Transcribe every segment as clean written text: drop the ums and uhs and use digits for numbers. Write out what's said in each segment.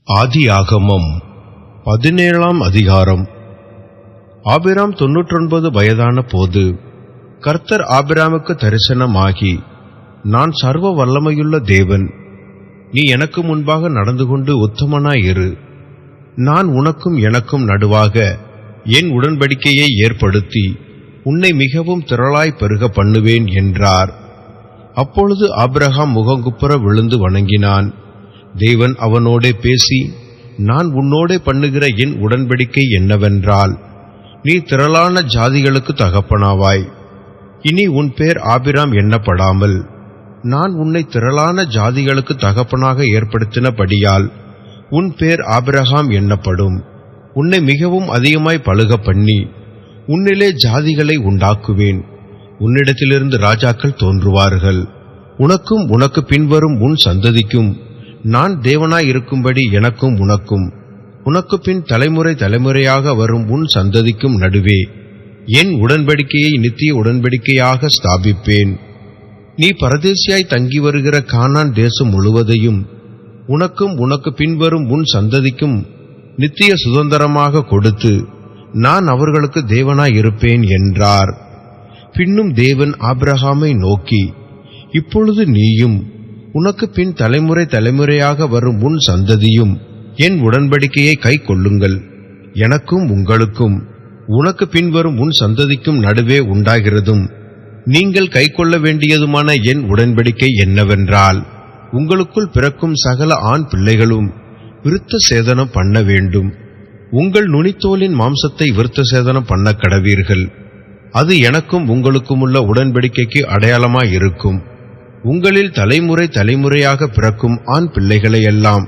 ஆதியாகமம் 17ஆம் அதிகாரம். ஆபிராம் 99 வயதான போது கர்த்தர் ஆபிராமுக்கு தரிசனமாகி, நான் சர்வ வல்லமையுள்ள தேவன், நீ எனக்கு முன்பாக நடந்து கொண்டு உத்தமனாயிரு. நான் உனக்கும் எனக்கும் நடுவாக என் உடன்படிக்கையை ஏற்படுத்தி உன்னை மிகவும் திரளாய் பெருக பண்ணுவேன் என்றார். அப்பொழுது ஆபிரகாம் முகங்குப்புற விழுந்து வணங்கினான். தேவன் அவனோடே பேசி, நான் உன்னோடே பண்ணுகிற என் உடன்படிக்கை என்னவென்றால், நீ திரளான ஜாதிகளுக்கு தகப்பனாவாய். இனி உன் பேர் ஆபிராம் எண்ணப்படாமல் நான் உன்னை திரளான ஜாதிகளுக்கு தகப்பனாக ஏற்படுத்தினபடியால் உன் பேர் ஆபிரகாம் எண்ணப்படும். உன்னை மிகவும் அதிகமாய் பலுக பண்ணி உன்னிலே ஜாதிகளை உண்டாக்குவேன். உன்னிடத்திலிருந்து ராஜாக்கள் தோன்றுவார்கள். உனக்கும் உனக்கு பின்வரும் உன் சந்ததிக்கும் நான் தேவனாயிருக்கும்படி எனக்கும் உனக்கும் உனக்கு பின் தலைமுறை தலைமுறையாக வரும் உன் சந்ததிக்கும் நடுவே என் உடன்படிக்கையை நித்திய உடன்படிக்கையாக ஸ்தாபிப்பேன். நீ பரதேசியாய் தங்கி வருகிற கானான் தேசம் முழுவதையும் உனக்கும் உனக்கு பின்வரும் உன் சந்ததிக்கும் நித்திய சுதந்திரமாக கொடுத்து நான் அவர்களுக்கு தேவனாயிருப்பேன் என்றார். பின்னும் தேவன் ஆபிரகாமை நோக்கி, இப்பொழுது நீயும் உனக்கு பின் தலைமுறை தலைமுறையாக வரும் உன் சந்ததியும் என் உடன்படிக்கையை கை கொள்ளுங்கள். எனக்கும் உங்களுக்கும் உனக்கு பின்வரும் உன் சந்ததிக்கும் நடுவே உண்டாகிறதும் நீங்கள் கை கொள்ள வேண்டியதுமான என் உடன்படிக்கை என்னவென்றால், உங்களுக்குள் பிறக்கும் சகல ஆண் பிள்ளைகளும் விருத்த சேதனம் பண்ண வேண்டும். உங்கள் நுனித்தோலின் மாம்சத்தை விருத்த சேதனம் பண்ண கடவீர்கள். அது எனக்கும் உங்களுக்குமுள்ள உடன்படிக்கைக்கு அடையாளமாயிருக்கும். உங்களில் தலைமுறை தலைமுறையாக பிறக்கும் ஆண் பிள்ளைகளையெல்லாம்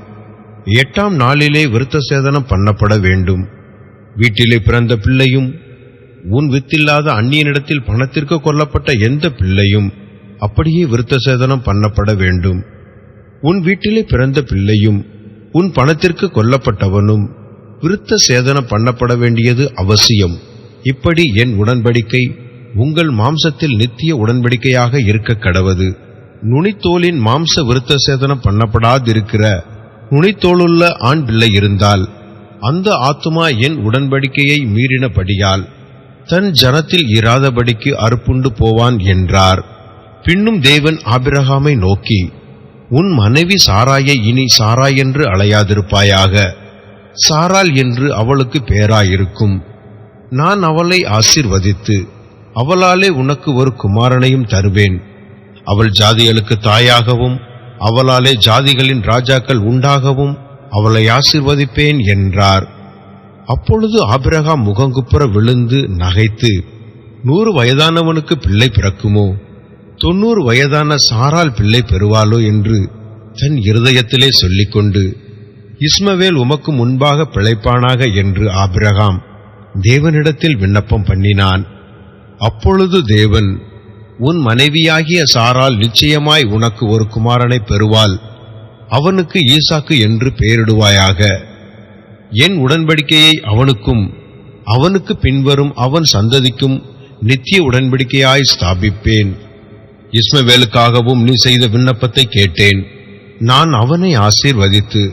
8ஆம் நாளிலே விருத்த சேதனம் பண்ணப்பட வேண்டும். வீட்டிலே பிறந்த பிள்ளையும் உன் வித்தில்லாத அந்நியனிடத்தில் பணத்திற்கு கொல்லப்பட்ட எந்த பிள்ளையும் அப்படியே விருத்த சேதனம் பண்ணப்பட வேண்டும். உன் வீட்டிலே பிறந்த பிள்ளையும் உன் பணத்திற்கு கொல்லப்பட்டவனும் விருத்த சேதனம் பண்ணப்பட வேண்டியது அவசியம். இப்படி என் உடன்படிக்கை உங்கள் மாம்சத்தில் நித்திய உடன்படிக்கையாக இருக்க கடவது. நுனித்தோலின் மாம்ச விருத்த சேதனம் பண்ணப்படாதிருக்கிற நுனித்தோளுள்ள ஆண் பிள்ளை இருந்தால் அந்த ஆத்துமா என் உடன்படிக்கையை மீறினபடியால் தன் ஜனத்தில் இராதபடிக்கு அறுப்புண்டு போவான் என்றார். பின்னும் தேவன் ஆபிரகாமை நோக்கி, உன் மனைவி சாராயை இனி சாராய் என்று அழையாதிருப்பாயாக. சாராள் என்று அவளுக்கு பேராயிருக்கும். நான் அவளை ஆசீர்வதித்து அவளாலே உனக்கு ஒரு குமாரனையும் தருவேன். அவள் ஜாதிகளுக்கு தாயாகவும் அவளாலே ஜாதிகளின் ராஜாக்கள் உண்டாகவும் அவளை ஆசீர்வதிப்பேன் என்றார். அப்பொழுது ஆபிரகாம் முகங்குப்புற விழுந்து நகைத்து, 100 வயதானவனுக்கு பிள்ளை பிறக்குமோ, 90 வயதான சாராள் பிள்ளை பெறுவாளோ என்று தன் இருதயத்திலே சொல்லிக்கொண்டு, இஸ்மவேல் உமக்கு முன்பாக பிழைப்பானாக என்று ஆபிரகாம் தேவனிடத்தில் விண்ணப்பம் பண்ணினான். அப்பொழுது தேவன், உன் மனைவியாகிய சாராள் நிச்சயமாய் உனக்கு ஒரு குமாரனை பெறுவாள். அவனுக்கு ஈசாக்கு என்று பெயரிடுவாயாக. என் உடன்படிக்கையை அவனுக்கும் அவனுக்கு பின்வரும் அவன் சந்ததிக்கும் நித்திய உடன்படிக்கையாய் ஸ்தாபிப்பேன். இஸ்மவேலுக்காகவும் நீ செய்த விண்ணப்பத்தை கேட்டேன். நான் அவனை ஆசீர்வதித்து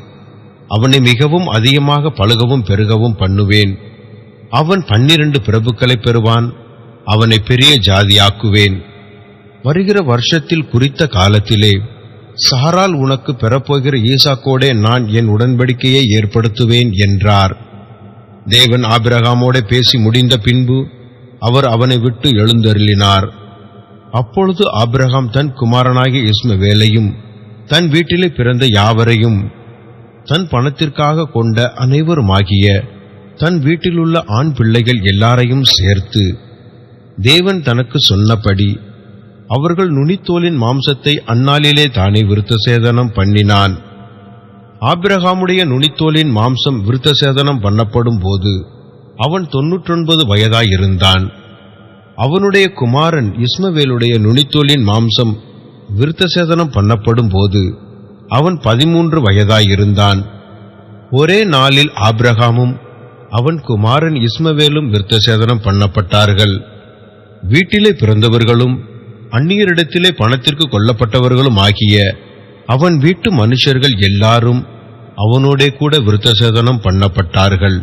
அவனை மிகவும் அதிகமாக பலுகவும் பெருகவும் பண்ணுவேன். அவன் 12 பிரபுக்களை பெறுவான். அவனை பெரிய ஜாதியாக்குவேன். வருகிற வருஷத்தில் குறித்த காலத்திலே சாராள் உனக்கு பெறப்போகிற ஈசாக்கோடே நான் என் உடன்படிக்கையை ஏற்படுத்துவேன் என்றார். தேவன் ஆபிரகாமோடே பேசி முடிந்த பின்பு அவர் அவனை விட்டு எழுந்தருளினார். அப்பொழுது ஆபிரகாம் தன் குமாரனாகிய இஸ்மவேலையும் தன் வீட்டிலே பிறந்த யாவரையும் தன் பணத்திற்காக கொண்ட அனைவருமாகிய தன் வீட்டிலுள்ள ஆண் பிள்ளைகள் எல்லாரையும் சேர்த்து தேவன் தனக்கு சொன்னபடி அவர்கள் நுனித்தோலின் மாம்சத்தை அந்நாளிலே தானே விருத்த சேதனம் பண்ணினான். ஆபிரகாமுடைய நுனித்தோலின் மாம்சம் விருத்த சேதனம் பண்ணப்படும் போது அவன் 99 வயதாயிருந்தான். அவனுடைய குமாரன் இஸ்மவேலுடைய நுனித்தோலின் மாம்சம் விருத்த சேதனம் பண்ணப்படும் போது அவன் 13 வயதாயிருந்தான். ஒரே நாளில் ஆபிரகாமும் அவன் குமாரன் இஸ்மவேலும் விருத்த சேதனம் பண்ணப்பட்டார்கள். வீட்டிலே பிறந்தவர்களும் அந்நியரிடத்திலே பணத்திற்கு கொல்லப்பட்டவர்களும் ஆகிய அவன் வீட்டு மனுஷர்கள் எல்லாரும் அவனோடே கூட விருத்தசேதனம் பண்ணப்பட்டார்கள்.